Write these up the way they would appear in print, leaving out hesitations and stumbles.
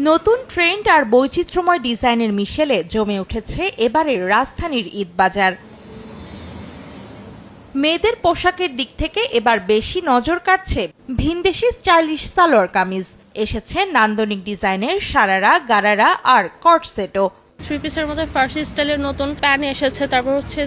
নতুন ট্রেন্ড আর বৈচিত্র্যময় ডিজাইনের মিশেলে জমে উঠেছে এবারের রাজধানীর ঈদ বাজার। মেয়েদের পোশাকের দিক থেকে এবার বেশি নজর কাটছে ভিনদেশি স্টাইলিশ সালোয়ার কামিজ। এসেছে নান্দনিক ডিজাইনের সারারা, গারারা আর কট সেটও। থ্রি পিসের মধ্যে ফার্সি স্টাইলের নতুন প্যান্ট এসেছে, তারপর হচ্ছে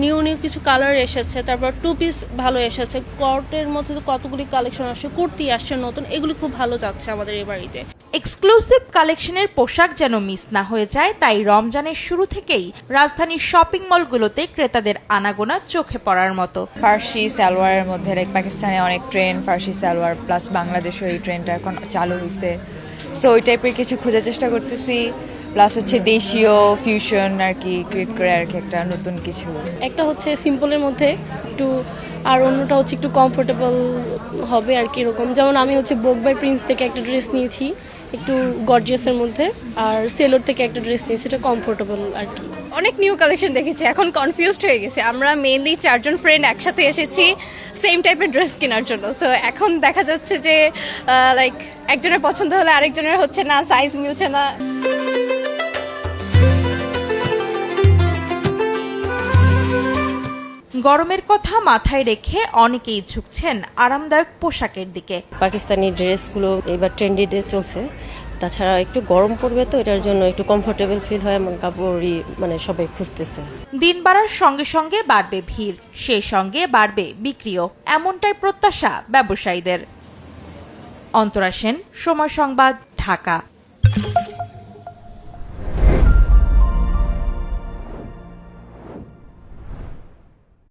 নিউ কিছু কালার এসেছে, তারপর টু পিস ভালো এসেছে। কটের মধ্যে তো কতগুলি কালেকশন আসছে, কুর্তি আসছে নতুন, এগুলি খুব ভালো যাচ্ছে আমাদের এই বাড়িতে। এক্সক্লুসিভ কালেকশনের পোশাক যেন মিস না হয়ে যায়, তাই রমজানের শুরু থেকেই রাজধানীর শপিং মলগুলোতে ক্রেতাদের আনাগোনা চোখে পড়ার মতো। ফার্সি সালোয়ারের মধ্যে লাইক পাকিস্তানে অনেক ট্রেন্ড ফার্সি সালোয়ার, প্লাস বাংলাদেশেও এই ট্রেন্ডটা এখন চালু হয়েছে। সো ওই টাইপের কিছু খোঁজার চেষ্টা করতেছি, প্লাস হচ্ছে দেশীয় ফিউশন আর কি ক্রিয়েট করে আর কি একটা নতুন কিছু। একটা হচ্ছে সিম্পলের মধ্যে একটু, আর অন্যটা হচ্ছে একটু কমফোর্টেবল হবে আর কি এরকম। যেমন আমি হচ্ছে বোক বাই প্রিন্স থেকে একটা ড্রেস নিয়েছি একটু গর্জিয়াসের মধ্যে, আর সেলোর থেকে একটা ড্রেস নিয়েছি, এটা কমফোর্টেবল আর কি। অনেক নিউ কালেকশন দেখেছি, এখন কনফিউজড হয়ে গেছে। আমরা মেইনলি 4 জন ফ্রেন্ড একসাথে এসেছি সেম টাইপের ড্রেস কেনার জন্য। সো এখন দেখা যাচ্ছে যে লাইক একজনের পছন্দ হলে আরেকজনের হচ্ছে না, সাইজ মিলছে না। গরমের কথা মাথায় রেখে অনেকেই ঝুঁকছেন আরামদায়ক পোশাকের দিকে। পাকিস্তানি ড্রেসগুলো এবার ট্রেন্ডিতে চলছে, তাছাড়া একটু গরম পড়বে তো এটার জন্য একটু কমফোর্টেবল ফিল হয়, এমন কাপড়ই সবাই খুঁজতেছে। দিন বাড়ার সঙ্গে সঙ্গে বাড়বে ভিড়, সেই সঙ্গে বাড়বে বিক্রিও, এমনটাই প্রত্যাশা ব্যবসায়ীদের। অন্তরা সেন, সময় সংবাদ, ঢাকা।